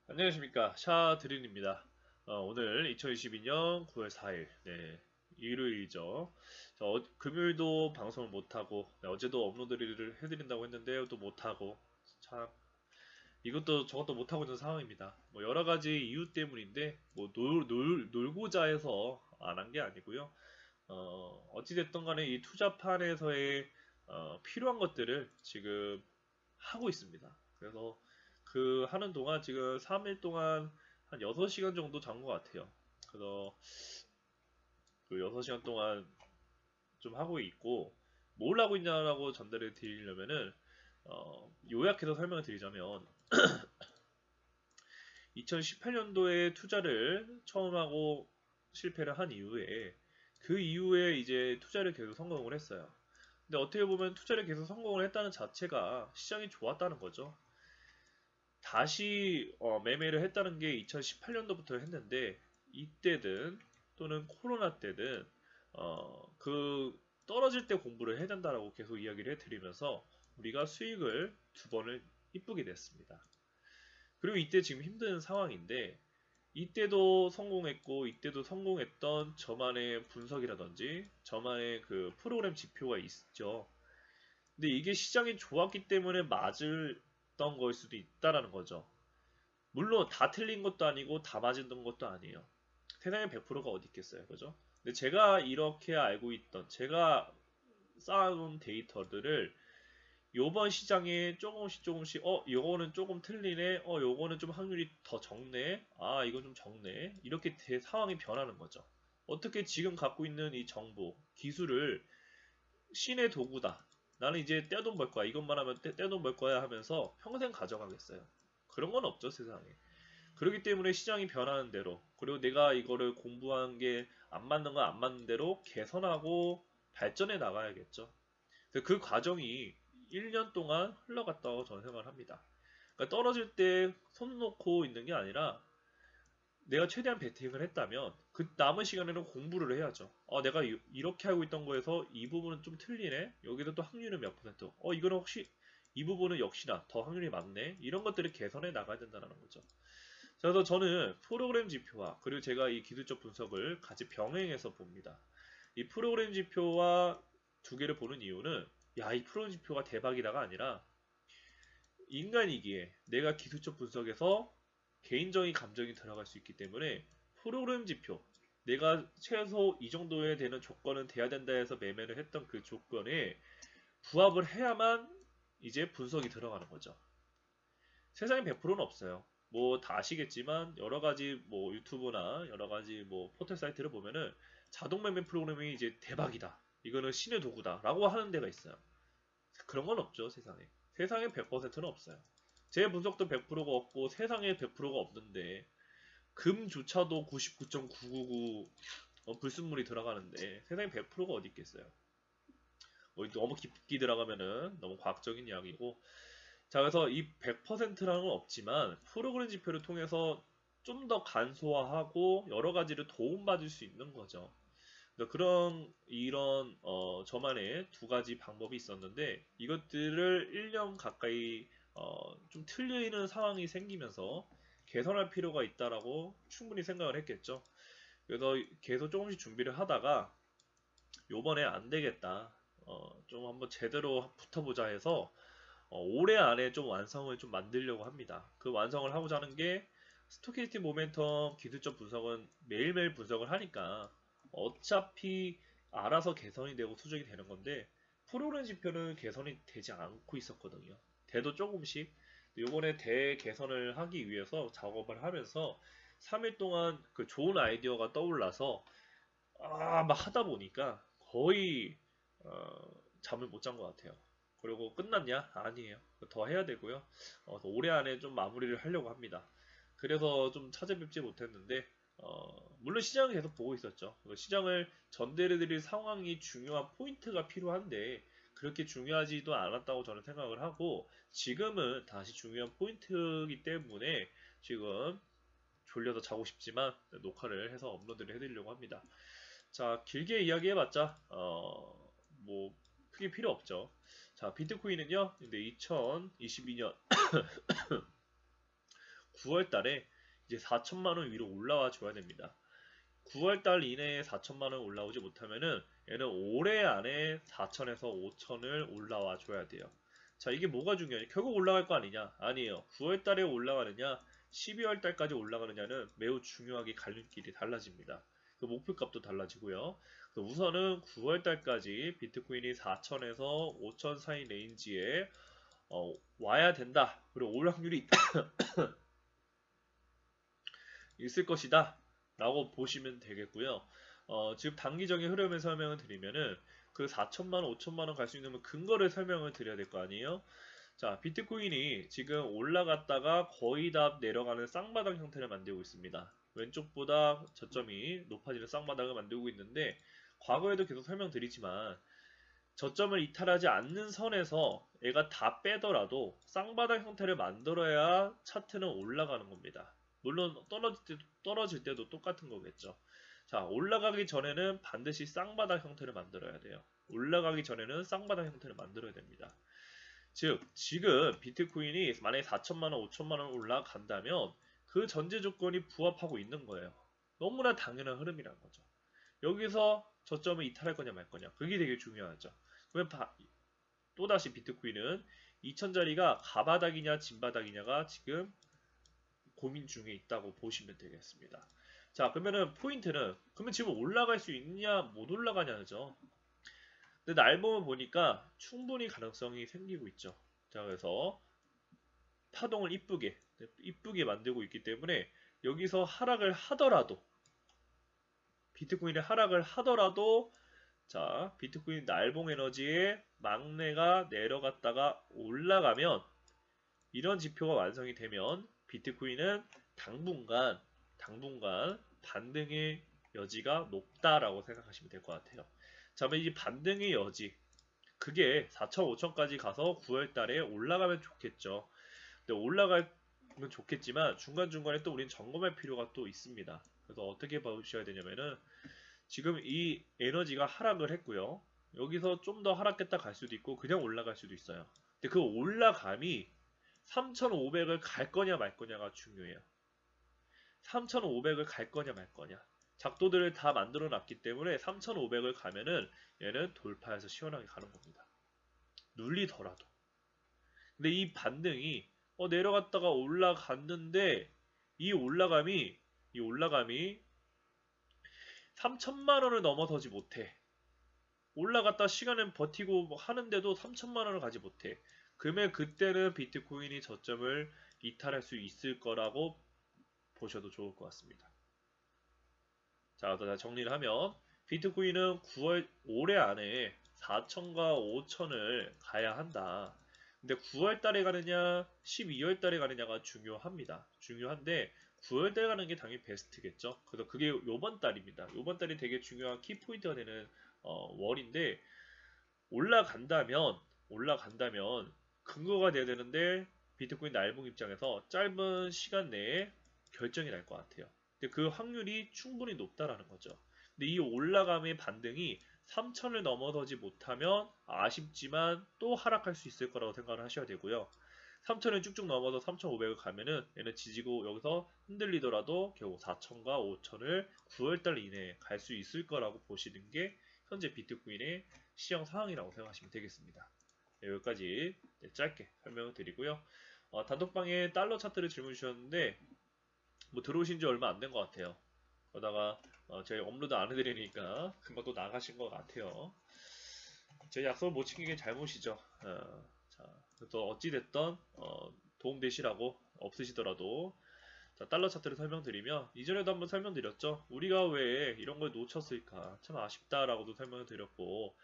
안녕하십니까, 샤드린입니다. 오늘 2022년 9월 4일, 네, 일요일이죠. 금요일도 방송을 못하고, 네, 어제도 업로드를 해드린다고 했는데 또 못하고, 참 이것도 저것도 못하고 있는 상황입니다. 뭐 여러 가지 이유 때문인데 뭐 놀고자 해서 안 한 게 아니고요. 어찌됐든 간에 이 투자판에서의 필요한 것들을 지금 하고 있습니다. 그래서 그 하는 동안 지금 3일 동안 한 6시간 정도 잔 것 같아요. 그래서 그 6시간 동안 좀 하고 있고, 뭘 하고 있냐라고 전달을 드리려면은, 요약해서 설명을 드리자면, 2018년도에 투자를 처음 하고 실패를 한 이후에, 그 이후에 이제 투자를 계속 성공을 했어요. 근데 어떻게 보면 투자를 계속 성공을 했다는 자체가 시장이 좋았다는 거죠. 다시 매매를 했다는 게 2018년도부터 했는데 이때든 또는 코로나 때든 그 떨어질 때 공부를 해야 된다라고 계속 이야기를 해드리면서 우리가 수익을 두 번을 이쁘게 냈습니다. 그리고 이때 지금 힘든 상황인데 이때도 성공했고 이때도 성공했던 저만의 분석이라든지 저만의 그 프로그램 지표가 있죠. 근데 이게 시장이 좋았기 때문에 맞았던 걸 수도 있다라는 거죠. 물론 다 틀린 것도 아니고 다 맞은 것도 아니에요. 세상에 100%가 어디 있겠어요, 그죠? 근데 제가 이렇게 알고 있던, 제가 쌓아놓은 데이터들을 요번 시장에 조금씩, 요거는 조금 틀리네, 요거는 좀 확률이 더 적네, 이건 좀 적네, 이렇게 상황이 변하는 거죠. 어떻게 지금 갖고 있는 이 정보, 기술을 신의 도구다. 나는 이제 떼돈 벌 거야. 이것만 하면 떼돈 벌 거야 하면서 평생 가져가겠어요. 그런 건 없죠, 세상에. 그렇기 때문에 시장이 변하는 대로 그리고 내가 이거를 공부한 게 안 맞는 건 안 맞는 대로 개선하고 발전해 나가야겠죠. 그 과정이 1년 동안 흘러갔다고 저는 생각을 합니다. 그러니까 떨어질 때 손 놓고 있는 게 아니라 내가 최대한 베팅을 했다면 그 남은 시간에는 공부를 해야죠. 내가 이렇게 하고 있던 거에서 이 부분은 좀 틀리네. 여기도 또 확률은 몇 퍼센트. 이거는 혹시 이 부분은 역시나 더 확률이 많네. 이런 것들을 개선해 나가야 된다는 거죠. 그래서 저는 프로그램 지표와 그리고 제가 이 기술적 분석을 같이 병행해서 봅니다. 이 프로그램 지표와 두 개를 보는 이유는 이 프로그램 지표가 대박이다가 아니라 인간이기에 내가 기술적 분석에서 개인적인 감정이 들어갈 수 있기 때문에 프로그램 지표 내가 최소 이 정도에 되는 조건은 돼야 된다 해서 매매를 했던 그 조건에 부합을 해야만 이제 분석이 들어가는 거죠. 세상에 100%는 없어요. 뭐 다 아시겠지만 여러 가지 뭐 유튜브나 여러 가지 뭐 포털 사이트를 보면은 자동 매매 프로그램이 이제 대박이다. 이거는 신의 도구다라고 하는 데가 있어요. 그런 건 없죠, 세상에. 세상에 100%는 없어요. 제 분석도 100%가 없고 세상에 100%가 없는데 금조차도 99.999 불순물이 들어가는데 세상에 100%가 어디 있겠어요. 뭐 너무 깊게 들어가면은 너무 과학적인 이야기고 자, 그래서 이 100%라는 건 없지만 프로그램 지표를 통해서 좀 더 간소화하고 여러 가지를 도움받을 수 있는 거죠. 그러니까 이런 저만의 두 가지 방법이 있었는데 이것들을 1년 가까이 좀 틀리는 상황이 생기면서 개선할 필요가 있다라고 충분히 생각을 했겠죠. 그래서 계속 조금씩 준비를 하다가 요번에 안 되겠다. 좀 한번 제대로 붙어보자 해서 올해 안에 좀 완성을 좀 만들려고 합니다. 그 완성을 하고자 하는 게 스토캐스틱 모멘텀 기술적 분석은 매일매일 분석을 하니까 어차피 알아서 개선이 되고 수정이 되는 건데 프로그램 지표는 개선이 되지 않고 있었거든요. 돼도 조금씩. 요번에 대 개선을 하기 위해서 작업을 하면서 3일 동안 그 좋은 아이디어가 떠올라서 막 하다 보니까 거의 잠을 못 잔 것 같아요. 그리고 끝났냐? 아니에요. 더 해야 되고요. 올해 안에 좀 마무리를 하려고 합니다. 그래서 좀 찾아뵙지 못했는데 물론 시장을 계속 보고 있었죠. 시장을 전달해드릴 상황이 중요한 포인트가 필요한데 그렇게 중요하지도 않았다고 저는 생각을 하고 지금은 다시 중요한 포인트이기 때문에 지금 졸려서 자고 싶지만 녹화를 해서 업로드를 해드리려고 합니다. 자, 길게 이야기해봤자, 뭐, 크게 필요 없죠. 자, 비트코인은요, 근데 2022년 9월 달에 이제 4천만 원 위로 올라와 줘야 됩니다. 9월 달 이내에 4천만 원 올라오지 못하면은 얘는 올해 안에 4천에서 5천을 올라와 줘야 돼요. 자, 이게 뭐가 중요해? 결국 올라갈 거 아니냐? 아니에요. 9월 달에 올라가느냐, 12월 달까지 올라가느냐는 매우 중요하게 갈림길이 달라집니다. 그 목표값도 달라지고요. 우선은 9월 달까지 비트코인이 4천에서 5천 사이 레인지에 와야 된다. 그리고 올 확률이 있을 것이다. 라고 보시면 되겠고요. 지금 단기적인 흐름을 설명을 드리면은 그 4천만 원, 5천만 원 갈 수 있는 근거를 설명을 드려야 될 거 아니에요? 자, 비트코인이 지금 올라갔다가 거의 다 내려가는 쌍바닥 형태를 만들고 있습니다. 왼쪽보다 저점이 높아지는 쌍바닥을 만들고 있는데 과거에도 계속 설명드리지만 저점을 이탈하지 않는 선에서 얘가 다 빼더라도 쌍바닥 형태를 만들어야 차트는 올라가는 겁니다. 물론 떨어질 때도 똑같은 거겠죠. 자, 올라가기 전에는 반드시 쌍바닥 형태를 만들어야 돼요. 올라가기 전에는 쌍바닥 형태를 만들어야 됩니다. 즉, 지금 비트코인이 만약에 4천만 원, 5천만 원 올라간다면 그 전제 조건이 부합하고 있는 거예요. 너무나 당연한 흐름이란 거죠. 여기서 저점을 이탈할 거냐 말 거냐. 그게 되게 중요하죠. 그러면 또다시 비트코인은 2000자리가 가바닥이냐 진바닥이냐가 지금 고민 중에 있다고 보시면 되겠습니다. 자, 그러면은 포인트는 그러면 지금 올라갈 수 있냐 못 올라가냐죠. 근데 날 보니까 충분히 가능성이 생기고 있죠. 자, 그래서 파동을 이쁘게 만들고 있기 때문에 여기서 하락을 하더라도 비트코인이 하락을 하더라도 자, 비트코인 날봉 에너지의 막내가 내려갔다가 올라가면 이런 지표가 완성이 되면 비트코인은 당분간 반등의 여지가 높다라고 생각하시면 될 것 같아요. 자, 그럼 이 반등의 여지 그게 4천, 5천까지 가서 9월 달에 올라가면 좋겠죠. 근데 올라가면 좋겠지만 중간중간에 또 우린 점검할 필요가 또 있습니다. 그래서 어떻게 보셔야 되냐면은 지금 이 에너지가 하락을 했고요. 여기서 좀 더 하락했다 갈 수도 있고 그냥 올라갈 수도 있어요. 근데 그 올라감이 3,500을 갈 거냐 말 거냐가 중요해요. 3,500을 갈 거냐 말 거냐. 작도들을 다 만들어 놨기 때문에 3,500을 가면은 얘는 돌파해서 시원하게 가는 겁니다. 눌리더라도. 근데 이 반등이 내려갔다가 올라갔는데 이 올라감이 3천만 원을 넘어서지 못해. 올라갔다 시간은 버티고 하는데도 3천만 원을 가지 못해. 그러면 그때는 비트코인이 저점을 이탈할 수 있을 거라고 보셔도 좋을 것 같습니다. 자, 더 정리를 하면 비트코인은 9월 올해 안에 4천과 5천을 가야 한다. 근데 9월 달에 가느냐, 12월 달에 가느냐가 중요합니다. 중요한데 9월 달에 가는 게 당연히 베스트겠죠. 그래서 그게 요번 달입니다. 요번 달이 되게 중요한 키포인트가 되는 월인데 올라간다면 근거가 돼야 되는데 비트코인 날봉 입장에서 짧은 시간 내에 결정이 날 것 같아요. 근데 그 확률이 충분히 높다라는 거죠. 근데 이 올라감의 반등이 3천을 넘어서지 못하면 아쉽지만 또 하락할 수 있을 거라고 생각을 하셔야 되고요. 3천을 쭉쭉 넘어서 3,500을 가면은 얘는 지지고 여기서 흔들리더라도 결국 4천과 5천을 9월달 이내에 갈 수 있을 거라고 보시는 게 현재 비트코인의 시장 상황이라고 생각하시면 되겠습니다. 네, 여기까지 짧게 설명을 드리고요. 단톡방에 달러 차트를 질문 주셨는데 들어오신 지 얼마 안 된 것 같아요. 그러다가 제가 업로드 안 해드리니까 금방 또 나가신 것 같아요. 제 약속을 못 지킨 게 잘못이죠. 자, 그래서 어찌됐던 도움되시라고 없으시더라도 자, 달러 차트를 설명드리면 이전에도 한번 설명드렸죠. 우리가 왜 이런 걸 놓쳤을까 참 아쉽다라고도 설명을 드렸고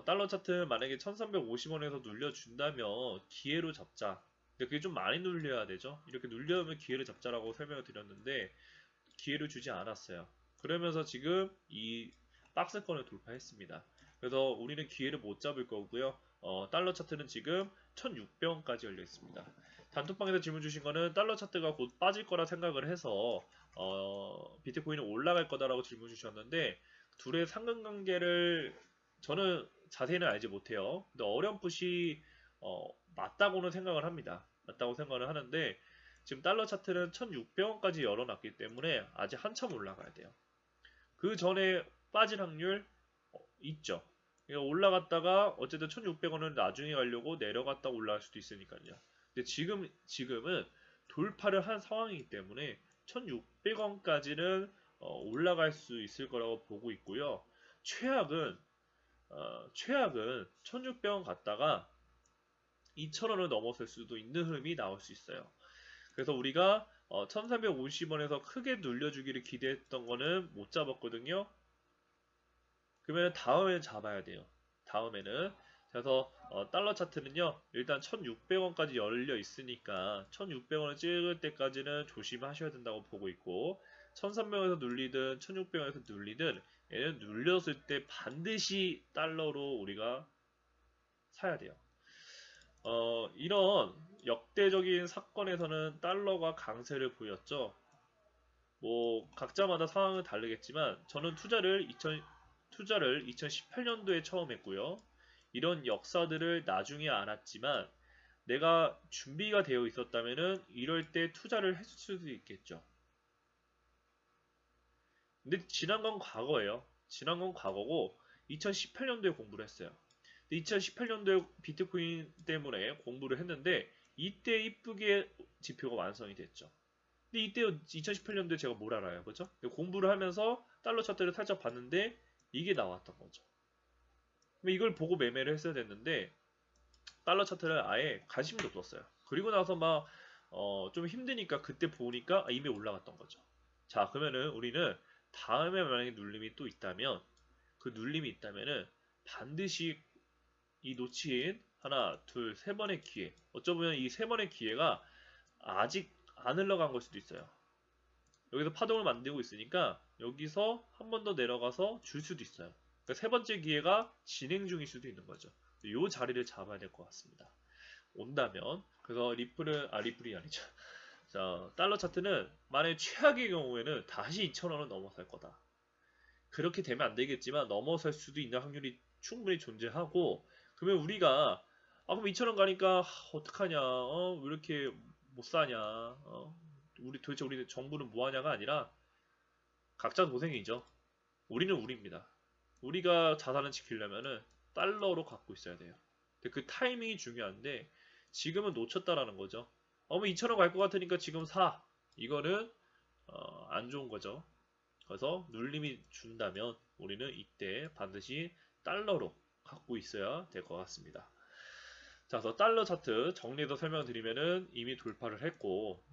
달러 차트 만약에 1350원에서 눌려준다면 기회로 잡자. 근데 그게 좀 많이 눌려야 되죠. 이렇게 눌려면 기회를 잡자라고 설명을 드렸는데 기회를 주지 않았어요. 그러면서 지금 이 박스권을 돌파했습니다. 그래서 우리는 기회를 못 잡을 거고요. 달러 차트는 지금 1600원까지 열려 있습니다. 단톡방에서 질문 주신 거는 달러 차트가 곧 빠질 거라 생각을 해서 비트코인은 올라갈 거다라고 질문 주셨는데 둘의 상관관계를 저는 자세히는 알지 못해요. 근데 어렴풋이 맞다고는 생각을 합니다. 맞다고 생각을 하는데 지금 달러 차트는 1600원까지 열어놨기 때문에 아직 한참 올라가야 돼요. 그 전에 빠질 확률 있죠. 그러니까 올라갔다가 어쨌든 1600원을 나중에 가려고 내려갔다 올라갈 수도 있으니까요. 근데 지금은 돌파를 한 상황이기 때문에 1600원까지는 올라갈 수 있을 거라고 보고 있고요. 최악은 1600원 갔다가 2000원을 넘어설 수도 있는 흐름이 나올 수 있어요. 그래서 우리가 1350원에서 크게 눌려주기를 기대했던 거는 못 잡았거든요. 그러면 다음에는 잡아야 돼요. 다음에는. 그래서 달러 차트는요. 일단 1600원까지 열려 있으니까 1600원을 찍을 때까지는 조심하셔야 된다고 보고 있고 1300원에서 눌리든 1600원에서 눌리든 얘는 눌렸을 때 반드시 달러로 우리가 사야 돼요. 이런 역대적인 사건에서는 달러가 강세를 보였죠. 뭐 각자마다 상황은 다르겠지만 저는 투자를 2018년도에 처음 했고요. 이런 역사들을 나중에 알았지만 내가 준비가 되어 있었다면은 이럴 때 투자를 했을 수도 있겠죠. 근데 지난 건 과거예요. 지난 건 과거고 2018년도에 공부를 했어요. 2018년도에 비트코인 때문에 공부를 했는데 이때 이쁘게 지표가 완성이 됐죠. 근데 이때 2018년도에 제가 뭘 알아요, 그죠? 공부를 하면서 달러 차트를 살짝 봤는데 이게 나왔던 거죠. 이걸 보고 매매를 했어야 됐는데 달러 차트를 아예 관심도 없었어요. 그리고 나서 막 좀 힘드니까 그때 보니까 이미 올라갔던 거죠. 자, 그러면은 우리는 다음에 만약에 눌림이 또 있다면 그 눌림이 있다면은 반드시 이 놓친 하나, 둘, 세 번의 기회. 어쩌면 이 세 번의 기회가 아직 안 흘러간 걸 수도 있어요. 여기서 파동을 만들고 있으니까 여기서 한 번 더 내려가서 줄 수도 있어요. 그러니까 세 번째 기회가 진행 중일 수도 있는 거죠. 이 자리를 잡아야 될 것 같습니다. 온다면 그래서 리플이 아니죠. 자, 달러 차트는 만약 최악의 경우에는 다시 2,000원을 넘어설 거다. 그렇게 되면 안 되겠지만 넘어설 수도 있는 확률이 충분히 존재하고 그러면 우리가 그럼 2,000원 가니까 어떡하냐 왜 이렇게 못 사냐 도대체 우리 정부는 뭐 하냐가 아니라 각자 고생이죠. 우리는 우리입니다. 우리가 자산을 지키려면은 달러로 갖고 있어야 돼요. 근데 그 타이밍이 중요한데 지금은 놓쳤다라는 거죠. 뭐 2,000원 갈 것 같으니까 지금 사. 이거는 안 좋은 거죠. 그래서 눌림이 준다면 우리는 이때 반드시 달러로 갖고 있어야 될 것 같습니다. 자, 그래서 달러 차트 정리해서 설명드리면은 이미 돌파를 했고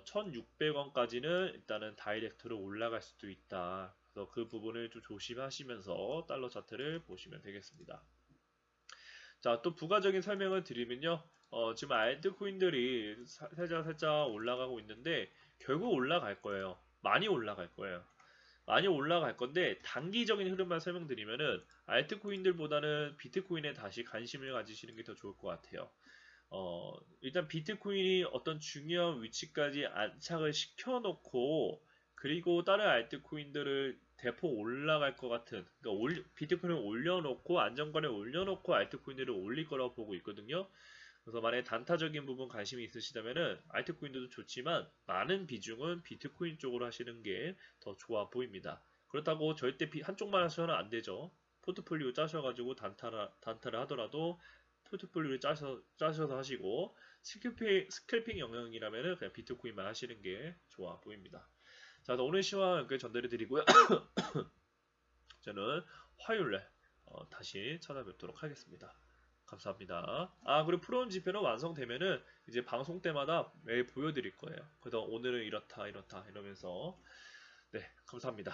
1,600원까지는 일단은 다이렉트로 올라갈 수도 있다. 그래서 그 부분을 좀 조심하시면서 달러 차트를 보시면 되겠습니다. 자, 또 부가적인 설명을 드리면요. 지금 알트코인들이 살짝 올라가고 있는데 결국 올라갈 거예요. 많이 올라갈 거예요. 많이 올라갈 건데 단기적인 흐름만 설명드리면은 알트코인들보다는 비트코인에 다시 관심을 가지시는 게 더 좋을 것 같아요. 일단 비트코인이 어떤 중요한 위치까지 안착을 시켜놓고 그리고 다른 알트코인들을 대폭 올라갈 것 같은 그러니까 비트코인을 올려놓고 안정권에 올려놓고 알트코인들을 올릴 거라고 보고 있거든요. 그래서 만약에 단타적인 부분 관심이 있으시다면은 알트코인도 좋지만 많은 비중은 비트코인 쪽으로 하시는 게 더 좋아 보입니다. 그렇다고 절대 한쪽만 하셔서는 안 되죠. 포트폴리오 짜셔가지고 단타를 하더라도 포트폴리오를 짜셔서 하시고 스캘핑 영역이라면은 그냥 비트코인만 하시는 게 좋아 보입니다. 자, 오늘 시황 여기까지 전달해 드리고요. 저는 화요일에 다시 찾아뵙도록 하겠습니다. 감사합니다. 그리고 프로온 지표는 완성되면은 이제 방송 때마다 매일 보여드릴 거예요. 그래서 오늘은 이렇다 이러면서 네, 감사합니다.